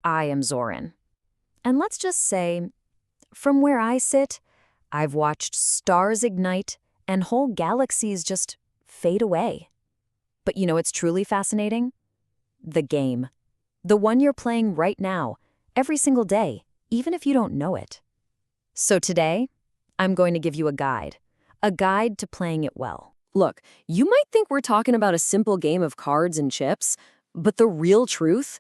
I am Zoran. And let's just say, from where I sit, I've watched stars ignite and whole galaxies just fade away. But you know what's truly fascinating? The game. The one you're playing right now, every single day, even if you don't know it. So today, I'm going to give you a guide to playing it well. Look, you might think we're talking about a simple game of cards and chips, but the real truth?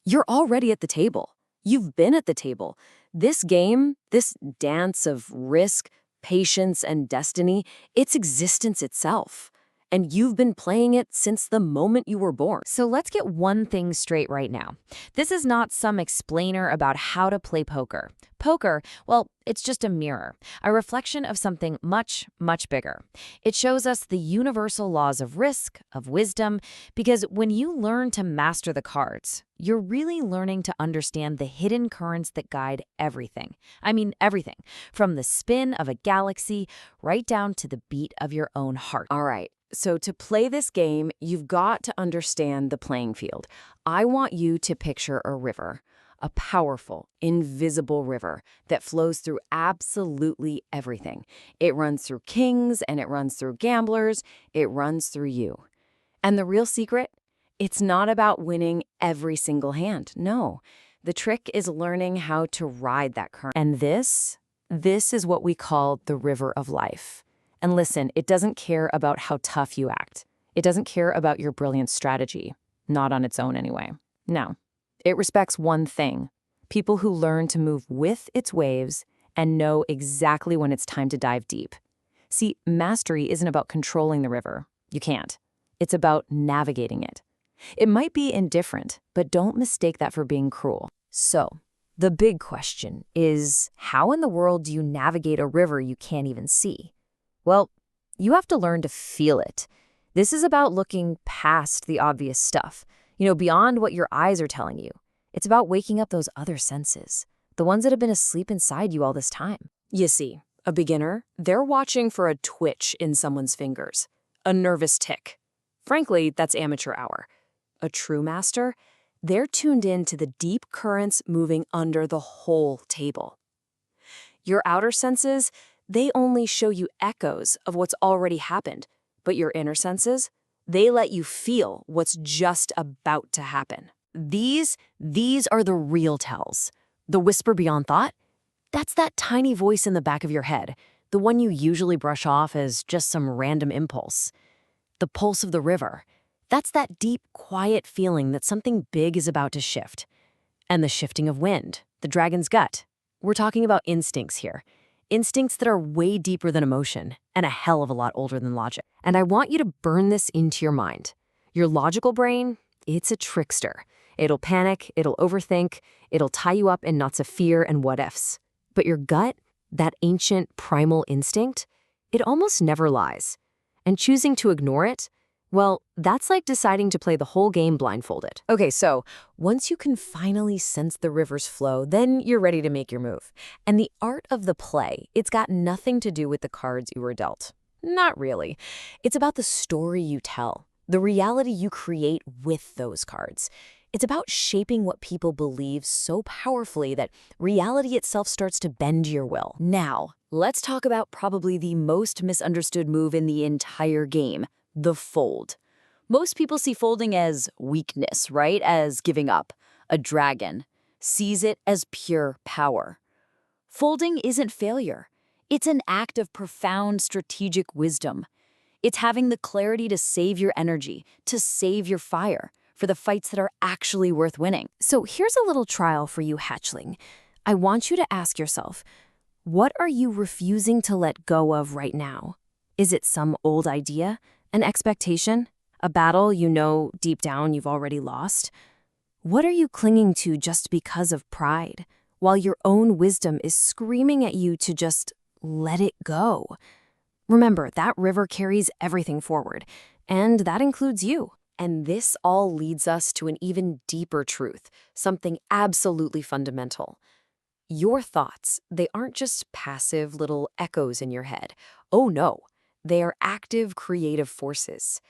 You're already at the table. You've been at the table. This game, this dance of risk, patience, and destiny, it's existence itself. And you've been playing it since the moment you were born. So let's get one thing straight right now. This is not some explainer about how to play poker. Poker, well, it's just a mirror, a reflection of something much, much bigger. It shows us the universal laws of risk, of wisdom, because when you learn to master the cards, you're really learning to understand the hidden currents that guide everything. I mean, everything, from the spin of a galaxy right down to the beat of your own heart. All right. So to play this game, you've got to understand the playing field. I want you to picture a river, a powerful, invisible river that flows through absolutely everything. It runs through kings and it runs through gamblers. It runs through you. And the real secret? It's not about winning every single hand. No. The trick is learning how to ride that current. And this is what we call the river of life. And listen, it doesn't care about how tough you act. It doesn't care about your brilliant strategy. Not on its own anyway. No. It respects one thing. People who learn to move with its waves and know exactly when it's time to dive deep. See, mastery isn't about controlling the river. You can't. It's about navigating it. It might be indifferent, but don't mistake that for being cruel. So, the big question is, how in the world do you navigate a river you can't even see? Well, you have to learn to feel it. This is about looking past the obvious stuff, beyond what your eyes are telling you. It's about waking up those other senses, the ones that have been asleep inside you all this time. You see, a beginner, they're watching for a twitch in someone's fingers, a nervous tick. Frankly, that's amateur hour. A true master, they're tuned in to the deep currents moving under the whole table. Your outer senses, they only show you echoes of what's already happened, but your inner senses, they let you feel what's just about to happen. These are the real tells. The whisper beyond thought, that's that tiny voice in the back of your head, the one you usually brush off as just some random impulse. The pulse of the river, that's that deep, quiet feeling that something big is about to shift. And the shifting of wind, the dragon's gut. We're talking about instincts here. Instincts that are way deeper than emotion and a hell of a lot older than logic. And I want you to burn this into your mind. Your logical brain, it's a trickster. It'll panic, it'll overthink, it'll tie you up in knots of fear and what-ifs. But your gut, that ancient primal instinct, it almost never lies. And choosing to ignore it, well, that's like deciding to play the whole game blindfolded. Okay, so once you can finally sense the river's flow, then you're ready to make your move. And the art of the play, it's got nothing to do with the cards you were dealt. Not really. It's about the story you tell, the reality you create with those cards. It's about shaping what people believe so powerfully that reality itself starts to bend your will. Now, let's talk about probably the most misunderstood move in the entire game. The fold. Most people see folding as weakness, right? As giving up. A dragon sees it as pure power. Folding isn't failure. It's an act of profound strategic wisdom. It's having the clarity to save your energy, to save your fire, for the fights that are actually worth winning. So here's a little trial for you, hatchling. I want you to ask yourself, what are you refusing to let go of right now? Is it some old idea? An expectation? A battle you know deep down you've already lost? What are you clinging to just because of pride, while your own wisdom is screaming at you to just let it go? Remember, that river carries everything forward, and that includes you. And this all leads us to an even deeper truth, something absolutely fundamental. Your thoughts, they aren't just passive little echoes in your head. Oh no. They are active, creative forces.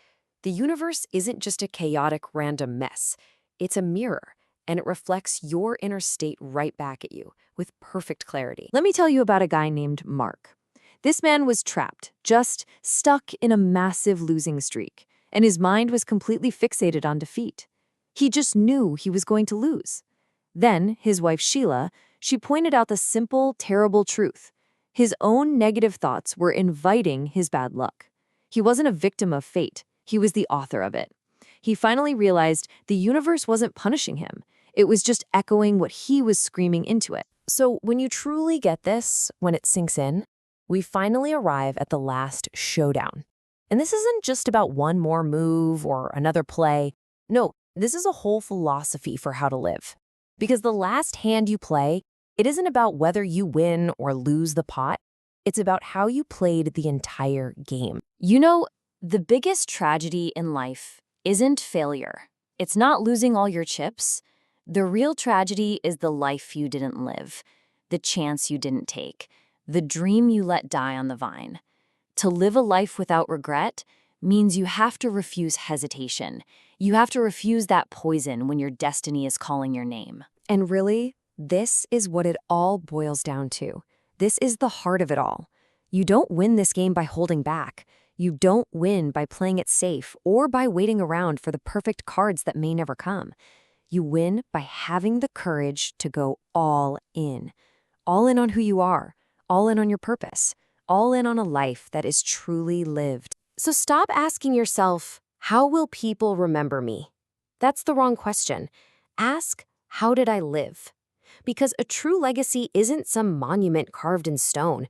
The universe isn't just a chaotic, random mess. It's a mirror, and it reflects your inner state right back at you with perfect clarity. Let me tell you about a guy named Mark. This man was trapped, just stuck in a massive losing streak, and his mind was completely fixated on defeat. He just knew he was going to lose. Then, his wife Sheila, she pointed out the simple, terrible truth. His own negative thoughts were inviting his bad luck. He wasn't a victim of fate. He was the author of it. He finally realized the universe wasn't punishing him. It was just echoing what he was screaming into it. So when you truly get this, when it sinks in, we finally arrive at the last showdown. And this isn't just about one more move or another play. No, this is a whole philosophy for how to live. Because the last hand you play, it isn't about whether you win or lose the pot. It's about how you played the entire game. You know, the biggest tragedy in life isn't failure. It's not losing all your chips. The real tragedy is the life you didn't live, the chance you didn't take, the dream you let die on the vine. To live a life without regret means you have to refuse hesitation. You have to refuse that poison when your destiny is calling your name. And really, this is what it all boils down to. This is the heart of it all. You don't win this game by holding back. You don't win by playing it safe or by waiting around for the perfect cards that may never come. You win by having the courage to go all in. All in on who you are, all in on your purpose, all in on a life that is truly lived. So stop asking yourself, how will people remember me? That's the wrong question. Ask, how did I live? Because a true legacy isn't some monument carved in stone.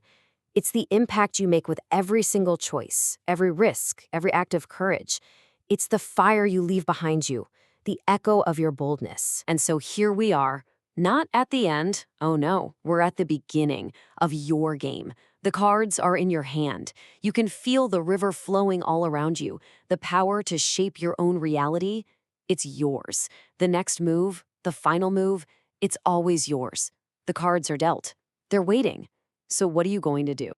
It's the impact you make with every single choice, every risk, every act of courage. It's the fire you leave behind you, the echo of your boldness. And so here we are, not at the end. Oh no, we're at the beginning of your game. The cards are in your hand. You can feel the river flowing all around you. The power to shape your own reality, it's yours. The next move, the final move, it's always yours. The cards are dealt. They're waiting. So what are you going to do?